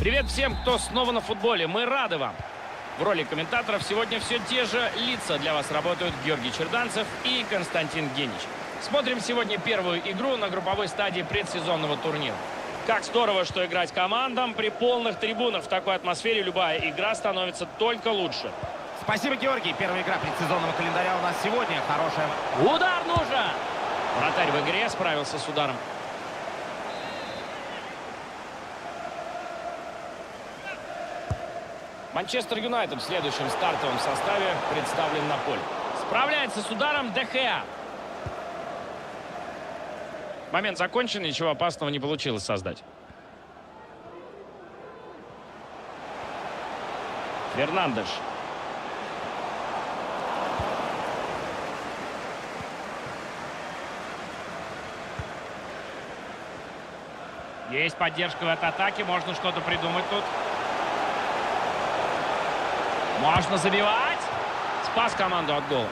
Привет всем, кто снова на футболе. Мы рады вам. В роли комментаторов сегодня все те же лица для вас работают Георгий Черданцев и Константин Генич. Смотрим сегодня первую игру на групповой стадии предсезонного турнира. Как здорово, что играть командам при полных трибунах. В такой атмосфере любая игра становится только лучше. Спасибо, Георгий. Первая игра предсезонного календаря у нас сегодня. Хорошая. Удар нужен! Вратарь в игре справился с ударом. Манчестер Юнайтед в следующем стартовом составе представлен на поле. Справляется с ударом Де Геа. Момент закончен, ничего опасного не получилось создать. Фернандеш. Есть поддержка в этой атаке, можно что-то придумать тут. Можно забивать. Спас команду от гола.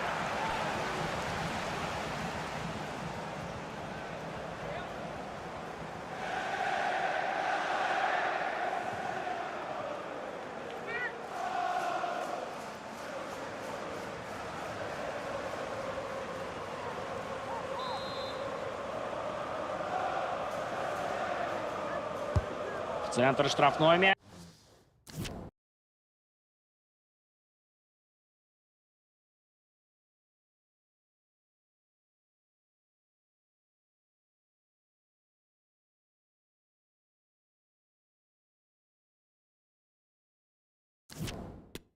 В центр штрафной мяч.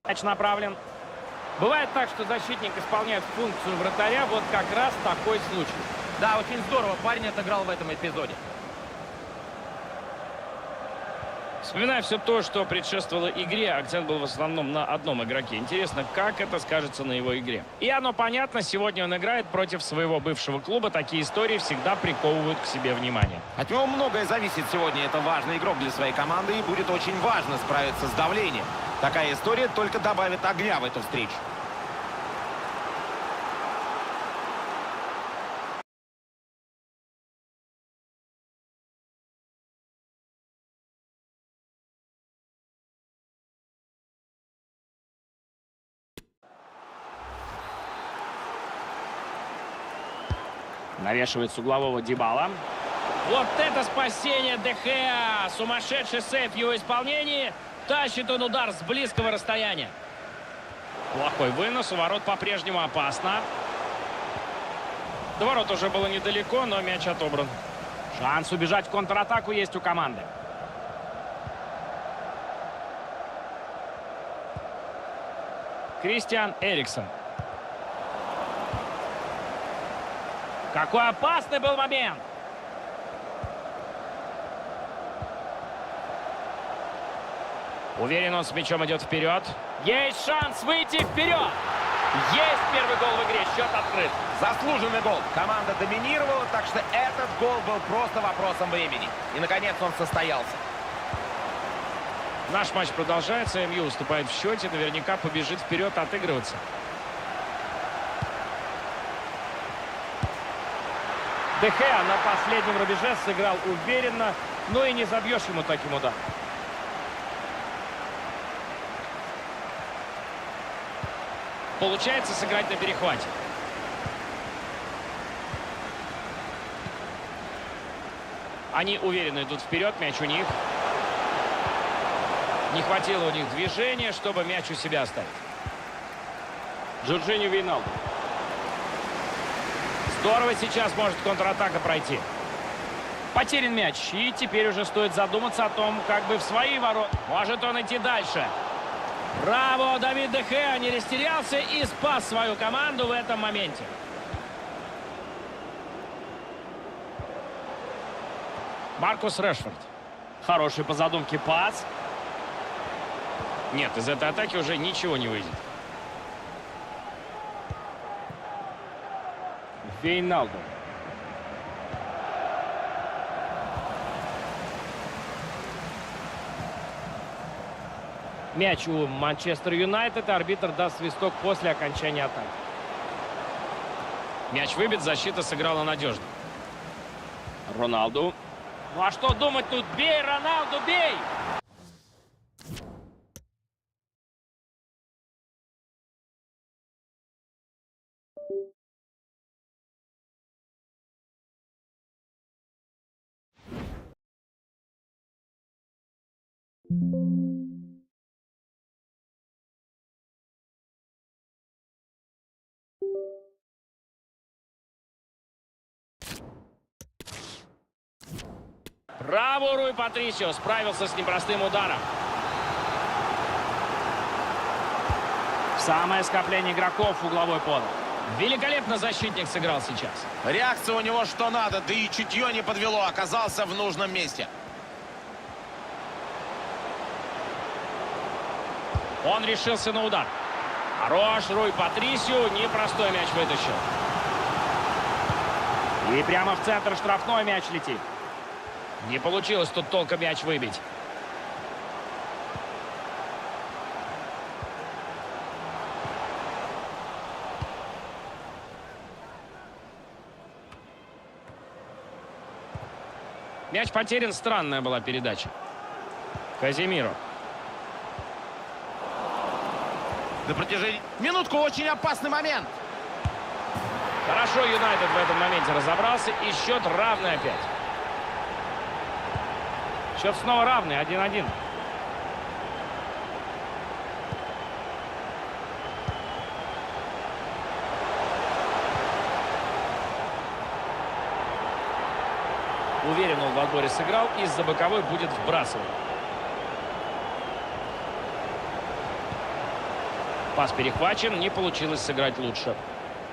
Мяч направлен. Бывает так, что защитник исполняет функцию вратаря. Вот как раз такой случай. Да, очень здорово парень отыграл в этом эпизоде. Вспоминая все то, что предшествовало игре, акцент был в основном на одном игроке. Интересно, как это скажется на его игре. И оно понятно, сегодня он играет против своего бывшего клуба. Такие истории всегда приковывают к себе внимание. От него многое зависит сегодня. Это важный игрок для своей команды и будет очень важно справиться с давлением. Такая история только добавит огня в эту встречу. Навешивает с углового Дибала. Вот это спасение Де Геа! Сумасшедший сейф в его исполнении. Тащит он удар с близкого расстояния. Плохой вынос. У ворот по-прежнему опасно. До ворот уже было недалеко, но мяч отобран. Шанс убежать в контратаку есть у команды. Кристиан Эриксон. Какой опасный был момент! Уверен, он с мячом идет вперед. Есть шанс выйти вперед! Есть первый гол в игре, счет открыт. Заслуженный гол. Команда доминировала, так что этот гол был просто вопросом времени. И, наконец, он состоялся. Наш матч продолжается. МЮ уступает в счете. Наверняка побежит вперед отыгрываться. Де Геа на последнем рубеже сыграл уверенно, но и не забьешь ему таким ударом. Получается сыграть на перехвате. Они уверенно идут вперед, мяч у них. Не хватило у них движения, чтобы мяч у себя оставить. Джорджиньо Вейналдо. Здорово сейчас может контратака пройти. Потерян мяч. И теперь уже стоит задуматься о том, как бы в свои ворота. Может он идти дальше. Браво! Давид Де Геа не растерялся и спас свою команду в этом моменте. Маркус Решфорд. Хороший по задумке пас. Нет, из этой атаки уже ничего не выйдет. Вейналдо. Мяч у Манчестер Юнайтед. Арбитр даст свисток после окончания атаки. Мяч выбит, защита сыграла надежно. Роналду. Ну а что думать тут? Бей, Роналду, бей! Браво, Руй Патрисио справился с непростым ударом. Самое скопление игроков в угловой подал. Великолепно защитник сыграл сейчас. Реакция у него что надо, да и чутье не подвело, оказался в нужном месте. Он решился на удар. Хорош, Руй Патрисио, непростой мяч вытащил. И прямо в центр штрафной мяч летит. Не получилось тут толком мяч выбить. Мяч потерян, странная была передача. Казимиро. На протяжении... Минутку, очень опасный момент. Хорошо Юнайтед в этом моменте разобрался. И счет равный опять. Счет снова равный, 1-1. Уверенно он в отборе сыграл. Из-за боковой будет вбрасывать. Пас перехвачен. Не получилось сыграть лучше.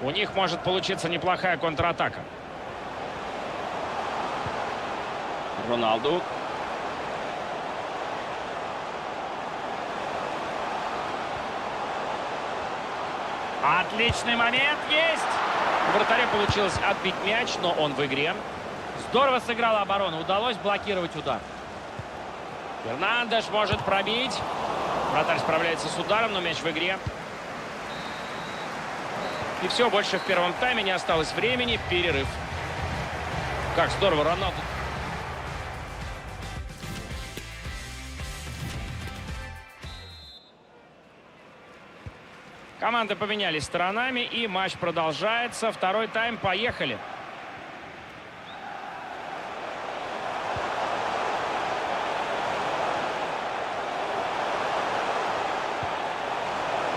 У них может получиться неплохая контратака. Роналду. Отличный момент есть. У вратаря получилось отбить мяч, но он в игре. Здорово сыграла оборона. Удалось блокировать удар. Фернандеш может пробить. Вратарь справляется с ударом, но мяч в игре. И все, больше в первом тайме не осталось времени. Перерыв. Как здорово Роналду. Команды поменялись сторонами, и матч продолжается. Второй тайм, поехали.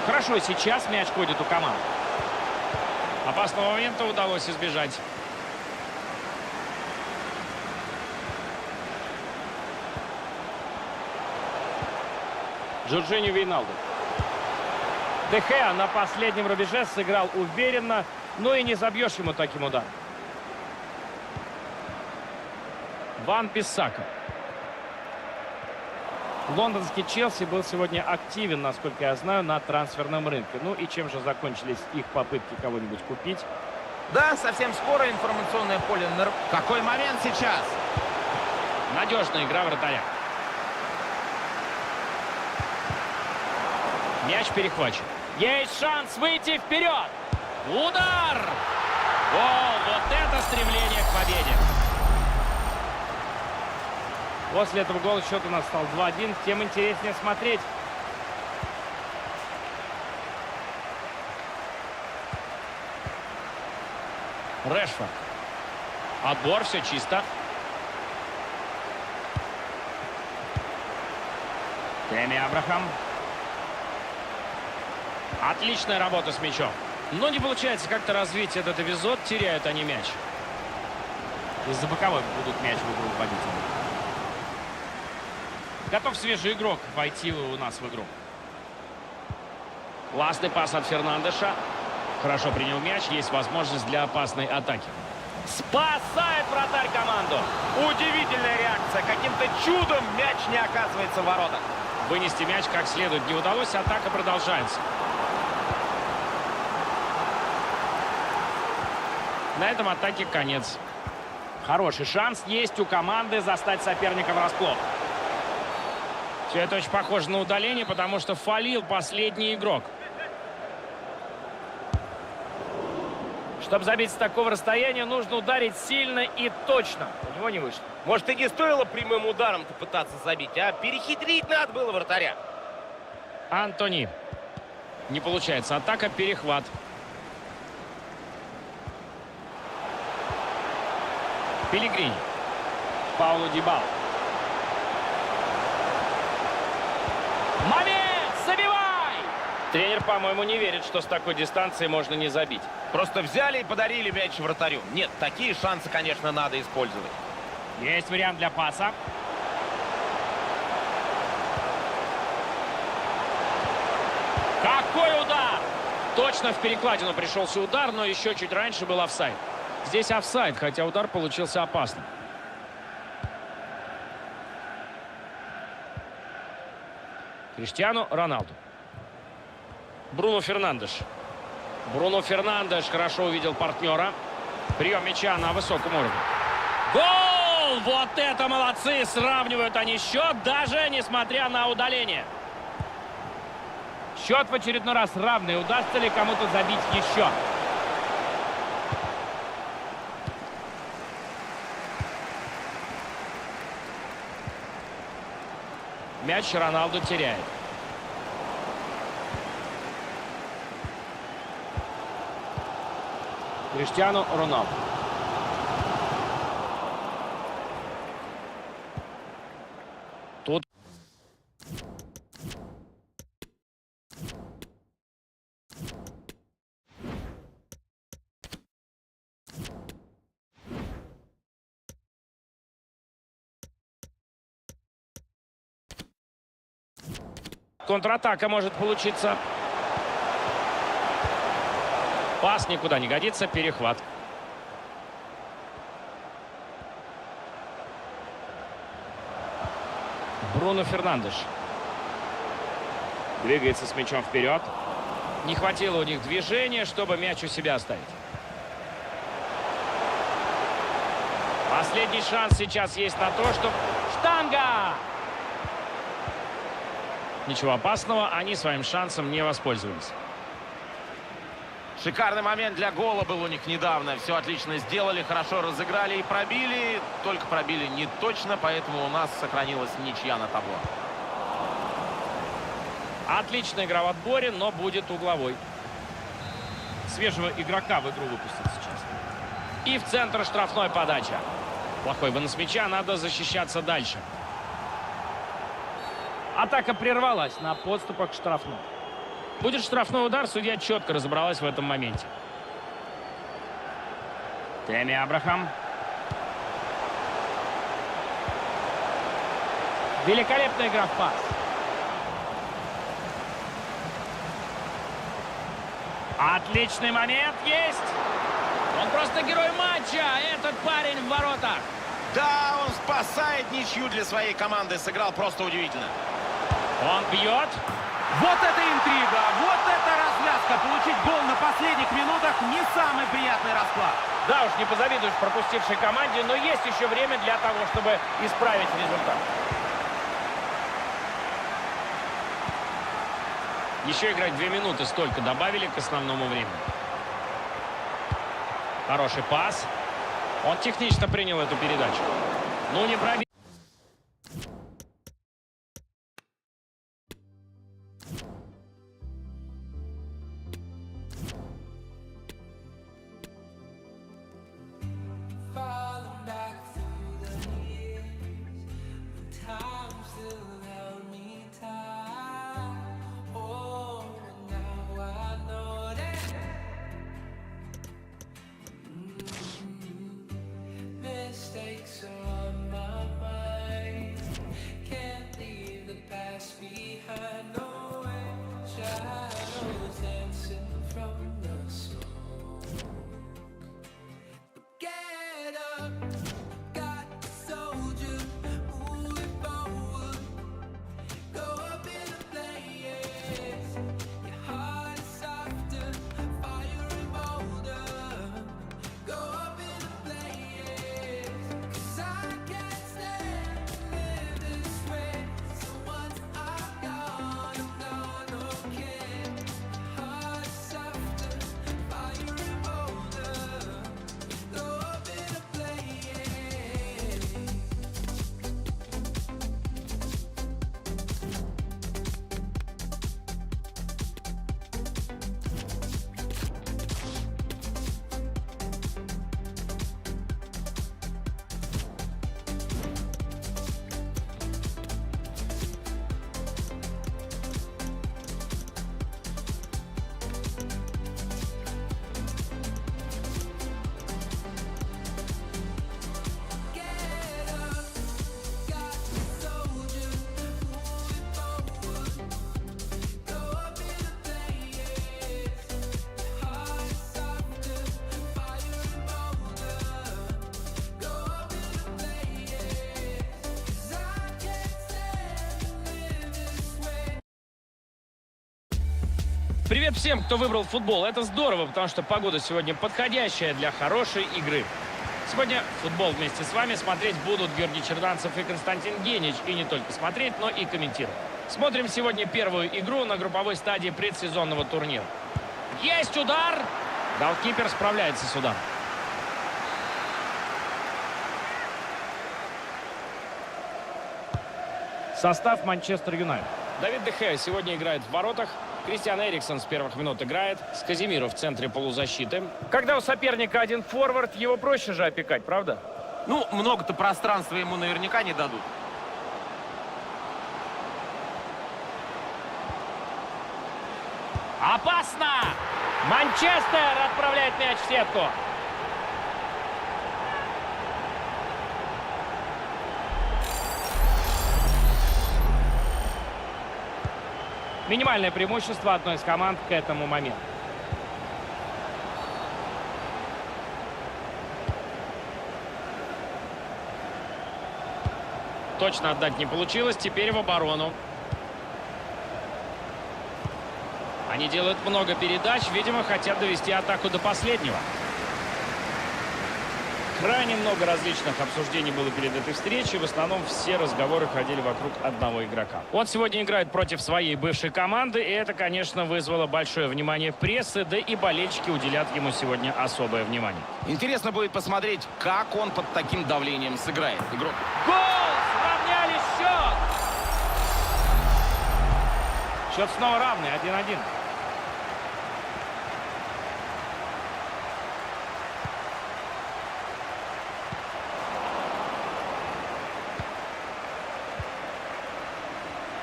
Хорошо, сейчас мяч ходит у команд. Опасного момента удалось избежать. Джорджиньо Вейналду. Де Геа на последнем рубеже сыграл уверенно, но и не забьешь ему таким ударом. Ван-Бисака. Лондонский Челси был сегодня активен, насколько я знаю, на трансферном рынке. Ну и чем же закончились их попытки кого-нибудь купить? Да, совсем скоро информационное поле... Какой момент сейчас? Надежная игра вратаря. Мяч перехвачен. Есть шанс выйти вперед. Удар! Гол! Вот это стремление к победе. После этого гола счет у нас стал 2-1. Тем интереснее смотреть. Решфорд. Отбор, все чисто. Теми Абрахам. Отличная работа с мячом. Но не получается как-то развить этот эпизод. Теряют они мяч. Из-за боковой будут мяч в игру вводить. Готов свежий игрок войти у нас в игру. Классный пас от Фернандеша. Хорошо принял мяч. Есть возможность для опасной атаки. Спасает вратарь команду. Удивительная реакция. Каким-то чудом мяч не оказывается в воротах. Вынести мяч как следует не удалось. Атака продолжается. На этом атаке конец. Хороший шанс есть у команды застать соперника врасплох. Все это очень похоже на удаление, потому что фалил последний игрок. Чтобы забить с такого расстояния, нужно ударить сильно и точно. У него не вышло. Может, и не стоило прямым ударом-то пытаться забить, а перехитрить надо было вратаря. Антони. Не получается. Атака, перехват. Пелегрини. Пауло Дибала. Момент! Забивай! Тренер, по-моему, не верит, что с такой дистанции можно не забить. Просто взяли и подарили мяч вратарю. Нет, такие шансы, конечно, надо использовать. Есть вариант для паса. Какой удар! Точно в перекладину пришелся удар, но еще чуть раньше был офсайд. Здесь офсайд, хотя удар получился опасным. Криштиану Роналду. Бруно Фернандеш. Бруно Фернандеш хорошо увидел партнера. Прием мяча на высоком уровне. Гол! Вот это молодцы! Сравнивают они счет, даже несмотря на удаление. Счет в очередной раз равный. Удастся ли кому-то забить еще? Мяч Роналду теряет. Криштиану Роналду. Тут контратака может получиться. Пас никуда не годится. Перехват. Бруно Фернандеш. Двигается с мячом вперед. Не хватило у них движения, чтобы мяч у себя оставить. Последний шанс сейчас есть на то, что... Штанга! Ничего опасного, они своим шансом не воспользовались. Шикарный момент для гола был у них недавно. Все отлично сделали, хорошо разыграли и пробили. Только пробили не точно, поэтому у нас сохранилась ничья на табло. Отличная игра в отборе, но будет угловой. Свежего игрока в игру выпустят сейчас. И в центр штрафной подача. Плохой вынос мяча, надо защищаться дальше. Атака прервалась на подступах к штрафной. Будет штрафной удар, судья четко разобралась в этом моменте. Тэмми Абрахам. Великолепная игра в пас. Отличный момент есть. Он просто герой матча. Этот парень в воротах. Да, он спасает ничью для своей команды. Сыграл просто удивительно. Он бьет. Вот это интрига, вот это развязка. Получить гол на последних минутах не самый приятный расклад. Да уж, не позавидуешь пропустившей команде, но есть еще время для того, чтобы исправить результат. Еще играть 2 минуты столько добавили к основному времени. Хороший пас. Он технично принял эту передачу. Ну, не пробил. Привет всем, кто выбрал футбол. Это здорово, потому что погода сегодня подходящая для хорошей игры. Сегодня футбол вместе с вами смотреть будут Георгий Черданцев и Константин Генич. И не только смотреть, но и комментировать. Смотрим сегодня первую игру на групповой стадии предсезонного турнира. Есть удар! Голкипер справляется с ударом. Состав Манчестер Юнайтед. Давид де Геа сегодня играет в воротах. Кристиан Эриксон с первых минут играет. С Казимиро в центре полузащиты. Когда у соперника один форвард, его проще же опекать, правда? Ну, много-то пространства ему наверняка не дадут. Опасно! Манчестер отправляет мяч в сетку. Минимальное преимущество одной из команд к этому моменту. Точно отдать не получилось. Теперь в оборону. Они делают много передач. Видимо, хотят довести атаку до последнего. Крайне много различных обсуждений было перед этой встречей. В основном все разговоры ходили вокруг одного игрока. Он сегодня играет против своей бывшей команды. И это, конечно, вызвало большое внимание прессы. Да и болельщики уделят ему сегодня особое внимание. Интересно будет посмотреть, как он под таким давлением сыграет. Игрок. Гол! Сравняли счет! Счет снова равный. 1-1.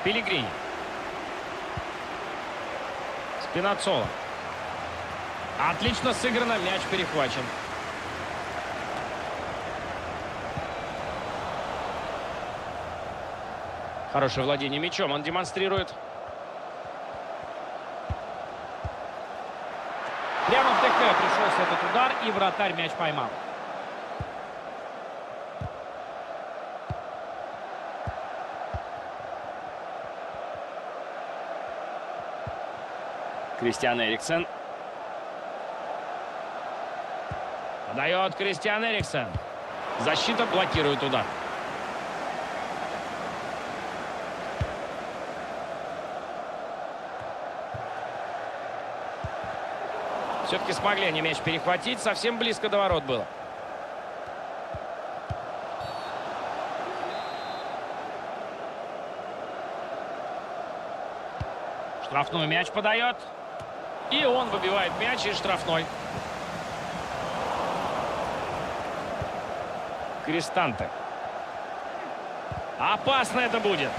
Пеллегрини. Спинаццола. Отлично сыграно, мяч перехвачен. Хорошее владение мячом он демонстрирует. Прямо в ДК пришелся этот удар, и вратарь мяч поймал. Кристиан Эриксон. Подает Кристиан Эриксон. Защита блокирует удар. Все-таки смогли они мяч перехватить. Совсем близко до ворот было. Штрафную мяч подает. И он выбивает мяч из штрафной. Кристанте. Опасно это будет.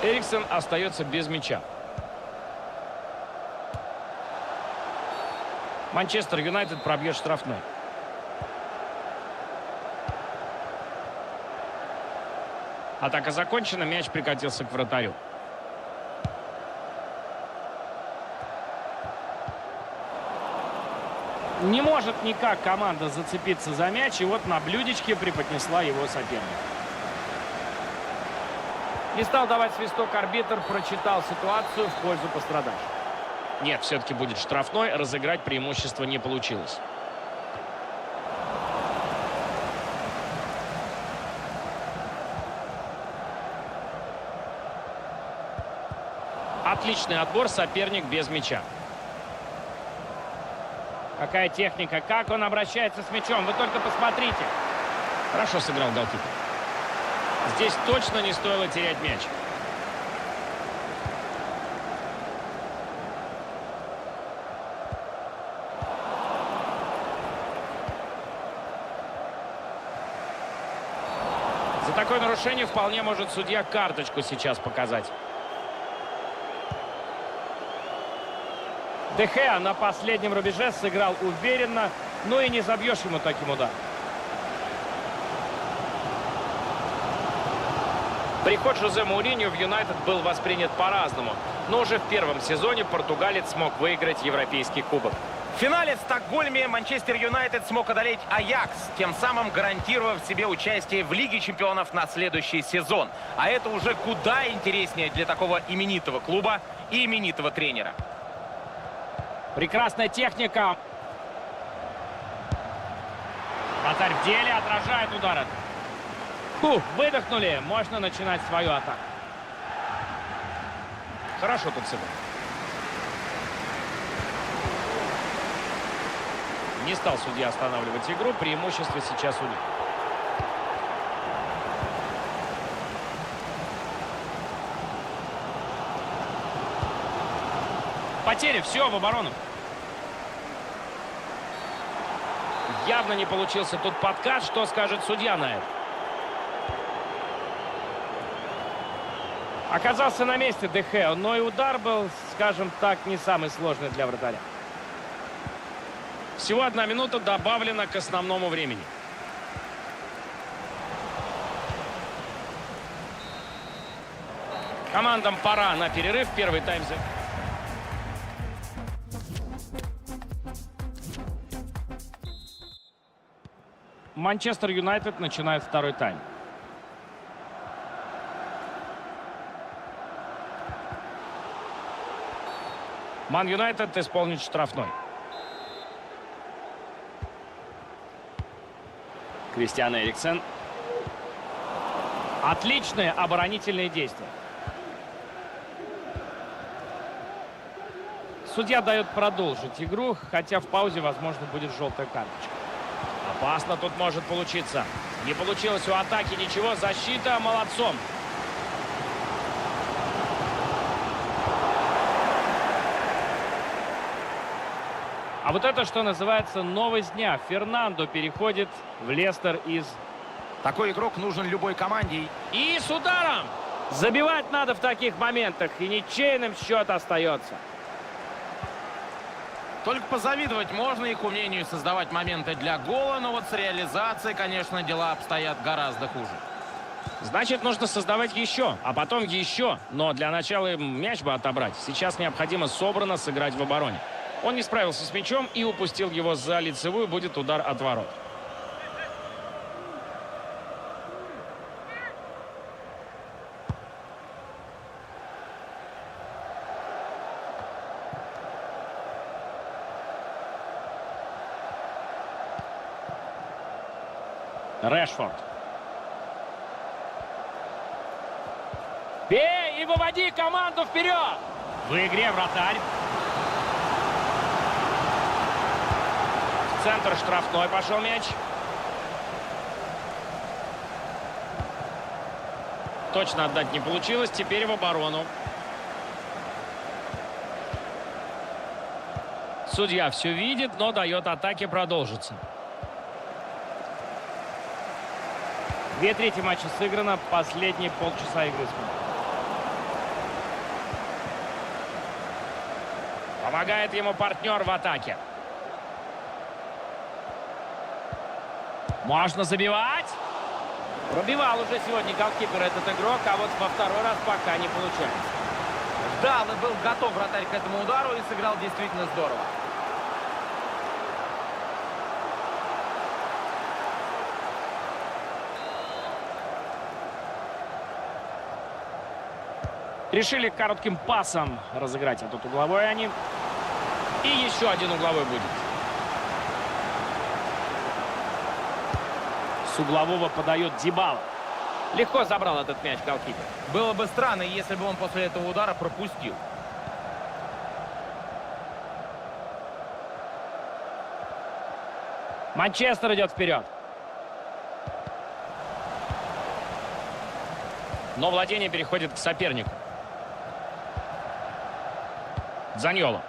Эриксон остается без мяча. Манчестер Юнайтед пробьет штрафной. Атака закончена, мяч прикатился к вратарю. Не может никак команда зацепиться за мяч, и вот на блюдечке преподнесла его соперник. Не стал давать свисток арбитр, прочитал ситуацию в пользу пострадавших. Нет, все-таки будет штрафной, разыграть преимущество не получилось. Отличный отбор, соперник без мяча. Какая техника, как он обращается с мячом, вы только посмотрите. Хорошо сыграл голкипер. Здесь точно не стоило терять мяч. За такое нарушение вполне может судья карточку сейчас показать. Де Геа на последнем рубеже сыграл уверенно, но и не забьешь ему таким ударом. Приход Жозе Мауриньо в Юнайтед был воспринят по-разному, но уже в первом сезоне португалец смог выиграть Европейский кубок. В финале в Стокгольме Манчестер Юнайтед смог одолеть Аякс, тем самым гарантировав себе участие в Лиге чемпионов на следующий сезон. А это уже куда интереснее для такого именитого клуба и именитого тренера. Прекрасная техника. Вратарь в деле, отражает удар. Выдохнули. Можно начинать свою атаку. Хорошо тут сыграл. Не стал судья останавливать игру. Преимущество сейчас у них. Потери. Все, в оборону. Явно не получился тут подкат. Что скажет судья на это? Оказался на месте Де Геа, но и удар был, скажем так, не самый сложный для вратаря. Всего 1 минута добавлена к основному времени. Командам пора на перерыв. Первый тайм. Манчестер Юнайтед начинает второй тайм. Ман Юнайтед исполнит штрафной. Кристиан Эриксен. Отличные оборонительные действия. Судья дает продолжить игру, хотя в паузе, возможно, будет желтая карточка. Опасно тут может получиться. Не получилось у атаки ничего. Защита молодцом. А вот это, что называется, новость дня. Фернандо переходит в Лестер из... Такой игрок нужен любой команде. И с ударом! Забивать надо в таких моментах, и ничейным счет остается. Только позавидовать можно их умению создавать моменты для гола, но вот с реализацией, конечно, дела обстоят гораздо хуже. Значит, нужно создавать еще, а потом еще. Но для начала мяч бы отобрать. Сейчас необходимо собрано сыграть в обороне. Он не справился с мячом и упустил его за лицевую. Будет удар от ворот. Решфорд. Бей и выводи команду вперед! В игре вратарь. В центр штрафной пошел мяч. Точно отдать не получилось. Теперь в оборону. Судья все видит, но дает атаке продолжиться. 2/3 матча сыграно. Последние полчаса игры. Помогает ему партнер в атаке. Можно забивать. Пробивал уже сегодня голкипер этот игрок, а вот во второй раз пока не получается. Ждал и был готов вратарь к этому удару и сыграл действительно здорово. Решили коротким пасом разыграть этот угловой они. И еще один угловой будет. С углового подает Дибала. Легко забрал этот мяч голкипер. Было бы странно, если бы он после этого удара пропустил. Манчестер идет вперед. Но владение переходит к сопернику. Заньоло.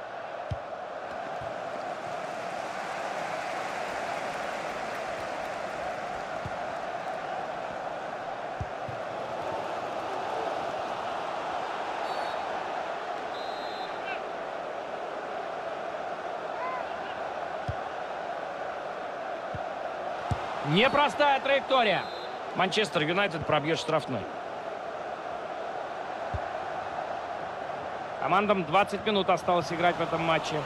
Непростая траектория. Манчестер Юнайтед пробьет штрафной. Командам 20 минут осталось играть в этом матче.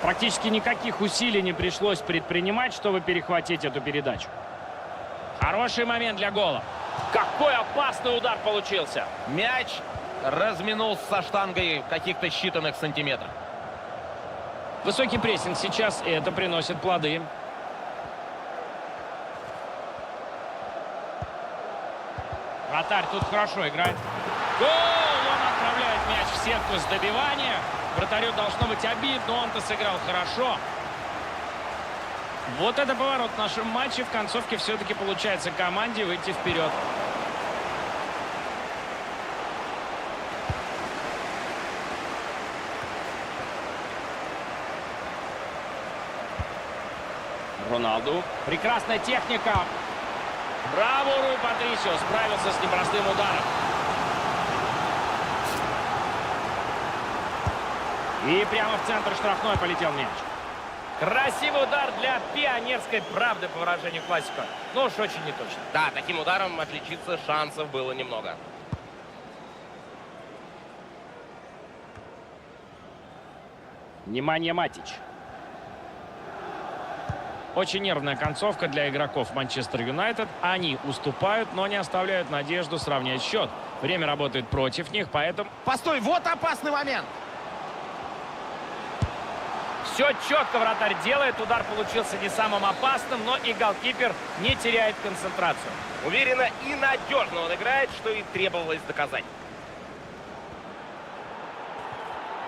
Практически никаких усилий не пришлось предпринимать, чтобы перехватить эту передачу. Хороший момент для гола. Какой опасный удар получился. Мяч разминулся со штангой в каких-то считанных сантиметрах. Высокий прессинг сейчас, и это приносит плоды. Вратарь тут хорошо играет. Гол! Он отправляет мяч в сетку с добивания. Вратарю должно быть обидно, он-то сыграл хорошо. Вот это поворот в нашем матче. В концовке все-таки получается команде выйти вперед. Роналду. Прекрасная техника. Браво, Руй Патрисио. Справился с непростым ударом. И прямо в центр штрафной полетел мяч. Красивый удар для пионерской правды, по выражению классика. Но уж очень неточно. Да, таким ударом отличиться шансов было немного. Внимание, Матич. Очень нервная концовка для игроков Манчестер Юнайтед. Они уступают, но не оставляют надежду сравнять счет. Время работает против них, поэтому... Постой, вот опасный момент. Все четко вратарь делает. Удар получился не самым опасным, но и голкипер не теряет концентрацию. Уверенно и надежно он играет, что и требовалось доказать.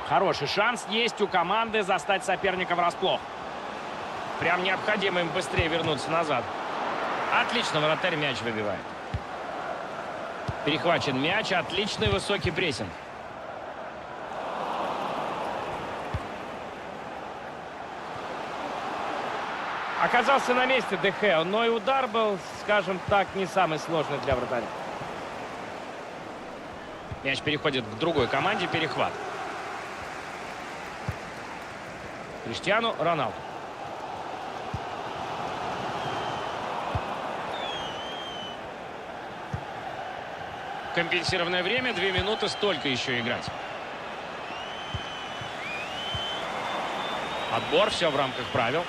Хороший шанс есть у команды застать соперника врасплох. Прям необходимо им быстрее вернуться назад. Отлично вратарь мяч выбивает. Перехвачен мяч. Отличный высокий прессинг. Оказался на месте Де Геа, но и удар был, скажем так, не самый сложный для вратаря. Мяч переходит к другой команде. Перехват. Криштиану Роналду. Компенсированное время, 2 минуты, столько еще играть. Отбор, все в рамках правил.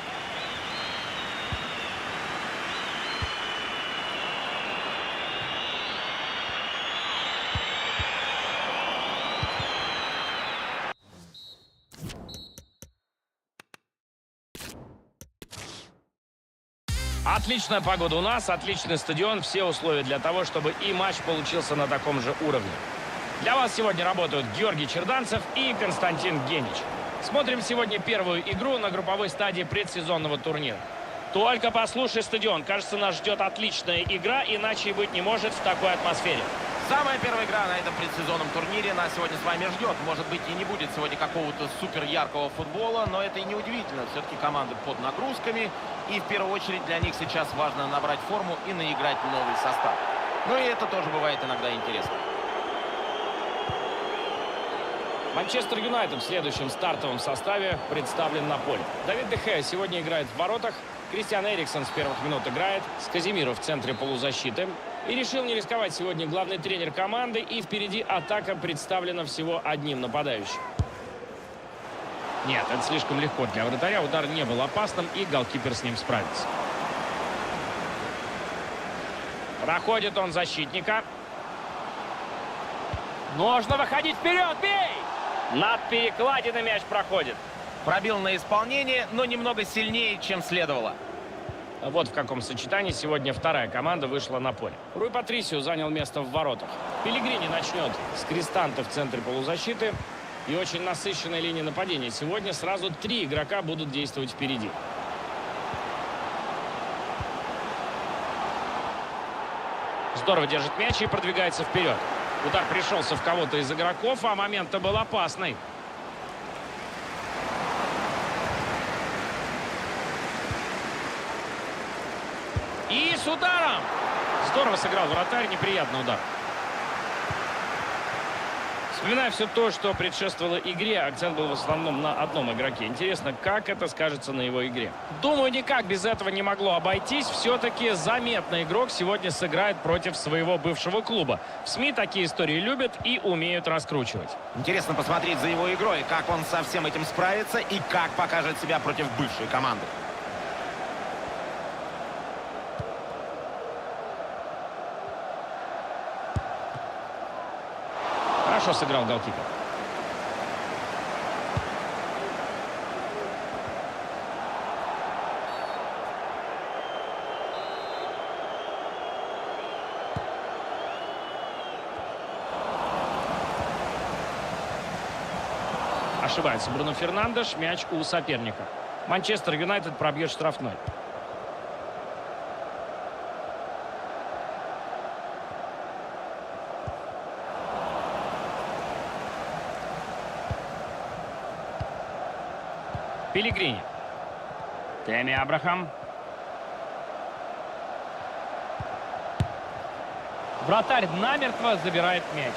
Отличная погода у нас, отличный стадион, все условия для того, чтобы и матч получился на таком же уровне. Для вас сегодня работают Георгий Черданцев и Константин Генич. Смотрим сегодня первую игру на групповой стадии предсезонного турнира. Только послушай стадион, кажется, нас ждет отличная игра, иначе и быть не может в такой атмосфере. Самая первая игра на этом предсезонном турнире нас сегодня с вами ждет. Может быть, и не будет сегодня какого-то супер яркого футбола, но это и не удивительно. Все-таки команды под нагрузками, и в первую очередь для них сейчас важно набрать форму и наиграть новый состав. Ну и это тоже бывает иногда интересно. Манчестер Юнайтед в следующем стартовом составе представлен на поле. Давид Де Геа сегодня играет в воротах. Кристиан Эриксон с первых минут играет. Казимиро в центре полузащиты. И решил не рисковать сегодня главный тренер команды. И впереди атака представлена всего одним нападающим. Нет, это слишком легко для вратаря. Удар не был опасным, и голкипер с ним справится. Проходит он защитника. Нужно выходить вперед. Бей! Над перекладиной мяч проходит. Пробил на исполнение, но немного сильнее, чем следовало. Вот в каком сочетании сегодня вторая команда вышла на поле. Руй Патрисио занял место в воротах. Пеллегрини начнет с Кристанто в центре полузащиты. И очень насыщенная линия нападения. Сегодня сразу 3 игрока будут действовать впереди. Здорово держит мяч и продвигается вперед. Удар пришелся в кого-то из игроков, а момент-то был опасный. И с ударом! Здорово сыграл вратарь, неприятный удар. Вспоминая все то, что предшествовало игре, акцент был в основном на одном игроке. Интересно, как это скажется на его игре? Думаю, никак без этого не могло обойтись. Все-таки заметный игрок сегодня сыграет против своего бывшего клуба. В СМИ такие истории любят и умеют раскручивать. Интересно посмотреть за его игрой, как он со всем этим справится и как покажет себя против бывшей команды. Хорошо сыграл голкипер. Ошибается Бруно Фернандеш. Мяч у соперника. Манчестер Юнайтед пробьет штрафной. Пелегрини. Тэмми Абрахам. Вратарь намертво забирает мяч.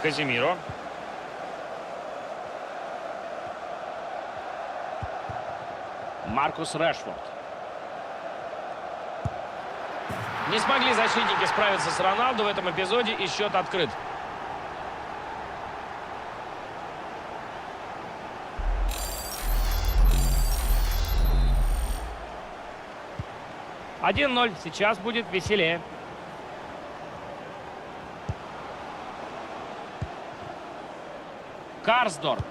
Казимиро. Маркус Решфорд. Не смогли защитники справиться с Роналду в этом эпизоде, и счет открыт. «1-0». Сейчас будет веселее. Карсдорп.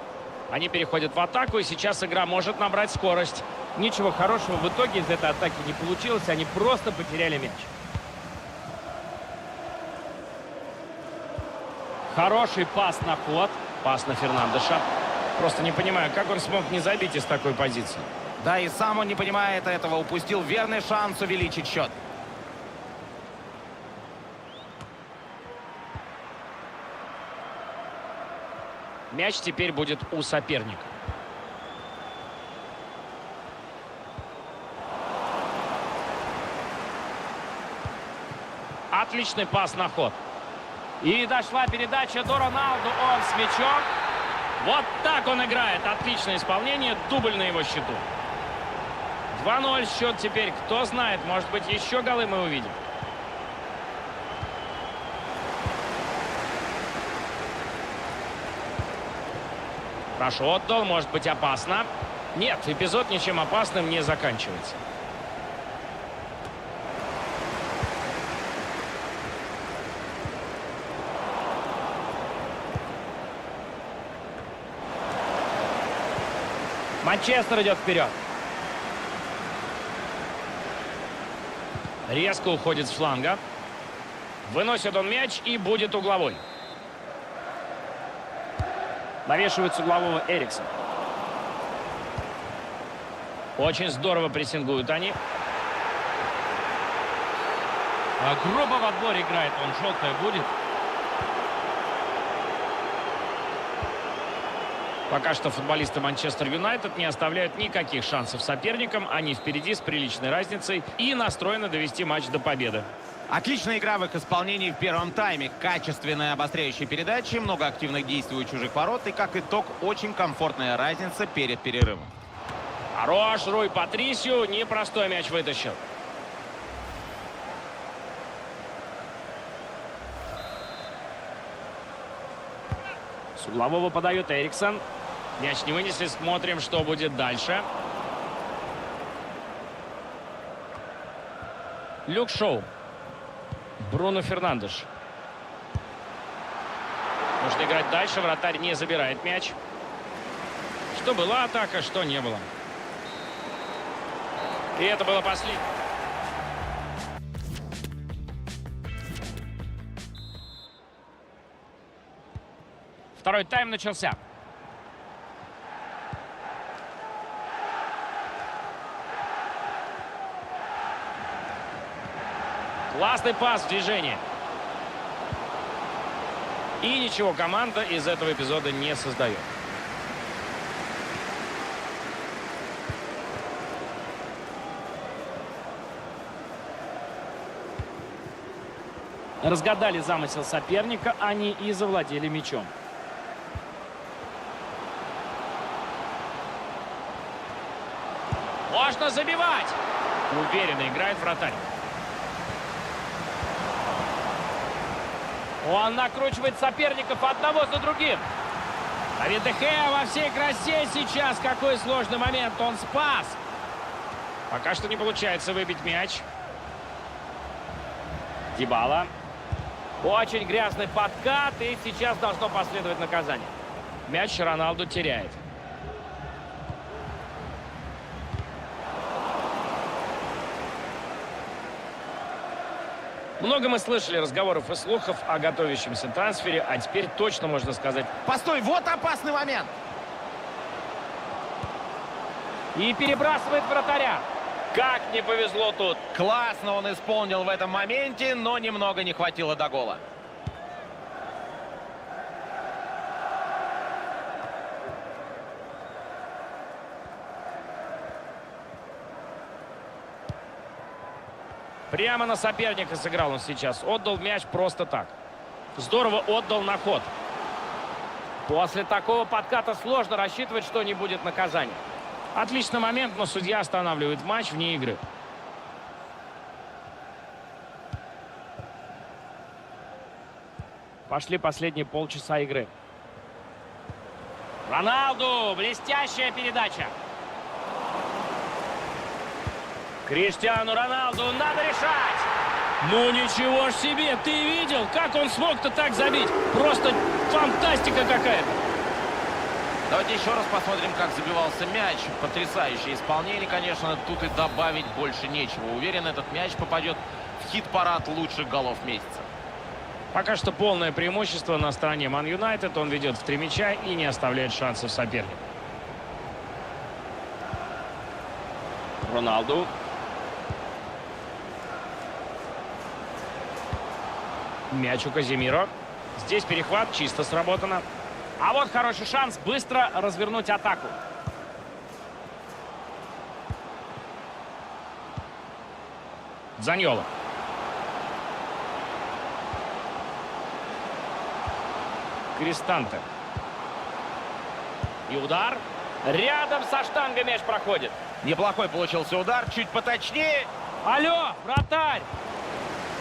Они переходят в атаку, и сейчас игра может набрать скорость. Ничего хорошего в итоге из этой атаки не получилось. Они просто потеряли мяч. Хороший пас на ход. Пас на Фернандеша. Просто не понимаю, как он смог не забить из такой позиции. Да и сам он не понимает этого. Упустил верный шанс увеличить счет. Мяч теперь будет у соперника. Отличный пас на ход. И дошла передача до Роналду. Он с мячом. Вот так он играет. Отличное исполнение. Дубль на его счету. 2-0 счет теперь. Кто знает, может быть, еще голы мы увидим. Хорошо отдал. Может быть, опасно. Нет, эпизод ничем опасным не заканчивается. Манчестер идет вперед. Резко уходит с фланга. Выносит он мяч и будет угловой. Навешивает с углового Эриксон. Очень здорово прессингуют они. Грубо в отборе играет. Он желтая будет. Пока что футболисты Манчестер Юнайтед не оставляют никаких шансов соперникам. Они впереди с приличной разницей и настроены довести матч до победы. Отличная игра в их исполнении в первом тайме. Качественные обостряющие передачи, много активных действий у чужих ворот и, как итог, очень комфортная разница перед перерывом. Хорош Руй Патрисио. Непростой мяч вытащил. С углового подает Эриксон. Мяч не вынесли. Смотрим, что будет дальше. Люк Шоу. Бруно Фернандеш. Нужно играть дальше. Вратарь не забирает мяч. Что была атака, что не было. И это было последнее. Второй тайм начался. Классный пас в движении. И ничего команда из этого эпизода не создает. разгадали замысел соперника, они и завладели мячом. Можно забивать! Уверенно играет вратарь. Он накручивает соперников одного за другим. Давид де Геа во всей красе сейчас. Какой сложный момент. Он спас. Пока что не получается выбить мяч. Дибала. Очень грязный подкат, и сейчас должно последовать наказание. Мяч Роналду теряет. Много мы слышали разговоров и слухов о готовящемся трансфере, а теперь точно можно сказать. Постой, вот опасный момент. И перебрасывает вратаря. Как не повезло тут. Классно он исполнил в этом моменте, но немного не хватило до гола. Прямо на соперника сыграл он сейчас. Отдал мяч просто так. Здорово отдал на ход. После такого подката сложно рассчитывать, что не будет наказания. Отличный момент, но судья останавливает матч вне игры. Пошли последние полчаса игры. Роналду! Блестящая передача. Криштиану Роналду надо решать. Ну ничего ж себе, ты видел, как он смог-то так забить? Просто фантастика какая-то. Давайте еще раз посмотрим, как забивался мяч. Потрясающее исполнение, конечно, тут и добавить больше нечего. Уверен, этот мяч попадет в хит-парад лучших голов месяца. Пока что полное преимущество на стороне Ман Юнайтед. Он ведет в 3 мяча и не оставляет шансов сопернику. Роналду. Мяч у Казимиро. Здесь перехват чисто сработано. А вот хороший шанс быстро развернуть атаку. Заньоло. Кристанте. И удар. Рядом со штангой мяч проходит. Неплохой получился удар, чуть поточнее. Алло, вратарь!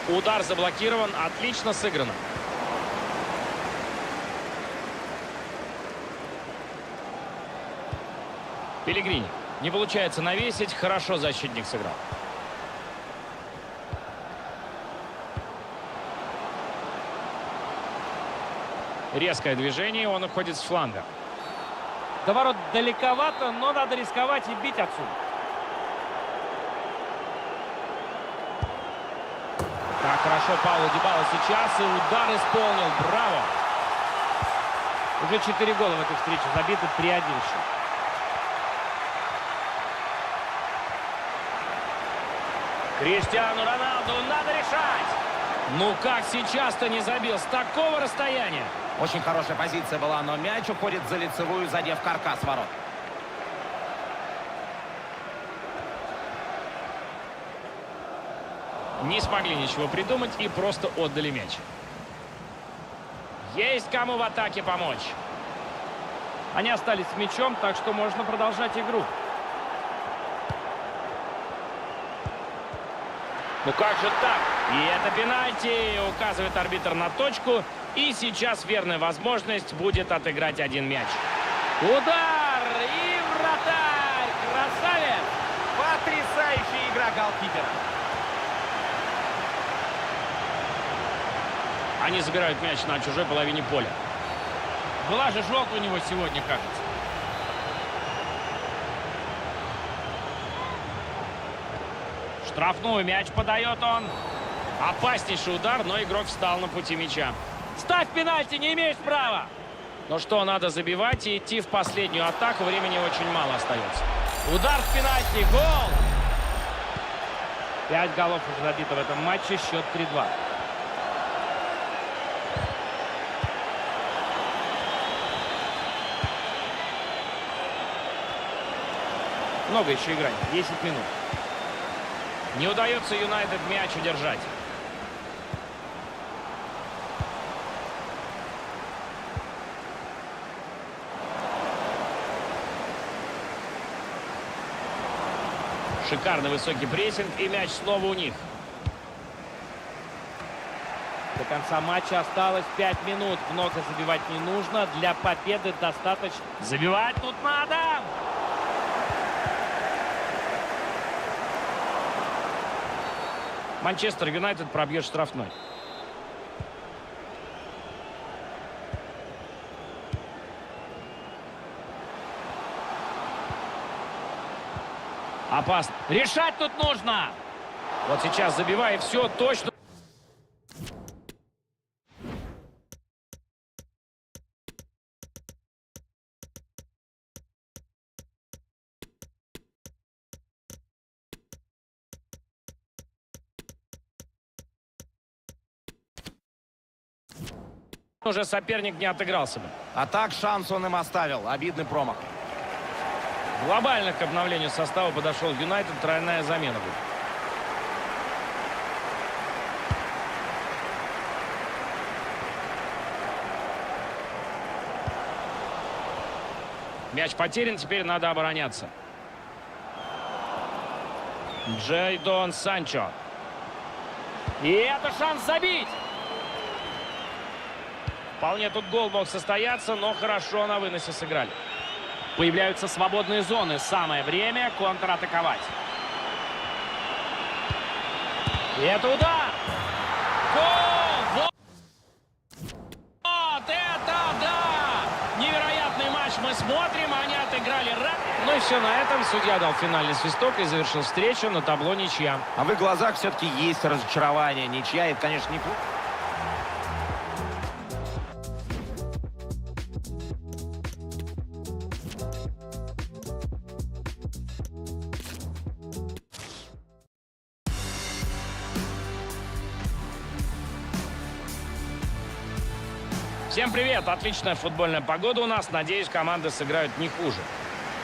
Удар заблокирован. Отлично сыграно. Пелегрини. Не получается навесить. Хорошо защитник сыграл. Резкое движение. Он уходит с фланга. До ворот далековато, но надо рисковать и бить отсюда. Как хорошо Пауло Дибала сейчас. И удар исполнил. Браво. Уже 4 гола в этой встрече забиты, 3-1 счет. Криштиану Роналду надо решать. Ну как сейчас-то не забил с такого расстояния? Очень хорошая позиция была, но мяч уходит за лицевую, задев каркас ворот. Не смогли ничего придумать и просто отдали мяч. Есть кому в атаке помочь. Они остались с мячом, так что можно продолжать игру. Ну как же так? И это пенальти, указывает арбитр на точку. И сейчас верная возможность будет отыграть один мяч. Удар! И вратарь! Красавец! Потрясающая игра голкипера. Они забирают мяч на чужой половине поля. Была же желтая у него сегодня, кажется. Штрафную мяч подает он. Опаснейший удар, но игрок встал на пути мяча. Ставь пенальти, не имеешь права! Ну что, надо забивать и идти в последнюю атаку. Времени очень мало остается. Удар в пенальти, гол! 5 голов уже забито в этом матче, счет 3-2. Много еще играть, 10 минут. Не удается Юнайтед мяч удержать. Шикарный высокий прессинг, и мяч снова у них. До конца матча осталось 5 минут. Много забивать не нужно. Для победы достаточно. Забивать тут надо! Манчестер Юнайтед пробьет штрафной. Опасно. Решать тут нужно! Вот сейчас забивай, и все точно. Уже соперник не отыгрался бы. А так шанс он им оставил. Обидный промах. Глобально к обновлению состава подошел Юнайтед. Тройная замена будет. Мяч потерян, теперь надо обороняться. Джейдон Санчо. И это шанс забить! Вполне тут гол мог состояться, но хорошо на выносе сыграли. Появляются свободные зоны. Самое время контратаковать. И это удар! Гол! Вот это да! Невероятный матч мы смотрим, они отыграли. Ну и все, на этом судья дал финальный свисток и завершил встречу. На табло ничья. А в их глазах все-таки есть разочарование. Ничья, это, конечно, не плохо. Всем привет! Отличная футбольная погода у нас. Надеюсь, команды сыграют не хуже.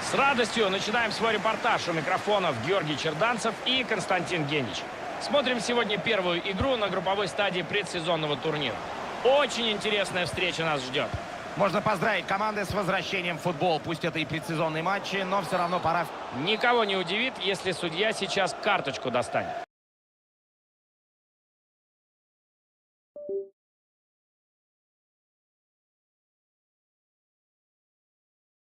С радостью начинаем свой репортаж. У микрофонов Георгий Черданцев и Константин Генич. Смотрим сегодня первую игру на групповой стадии предсезонного турнира. Очень интересная встреча нас ждет. Можно поздравить команды с возвращением в футбол. Пусть это и предсезонные матчи, но все равно пора. Никого не удивит, если судья сейчас карточку достанет.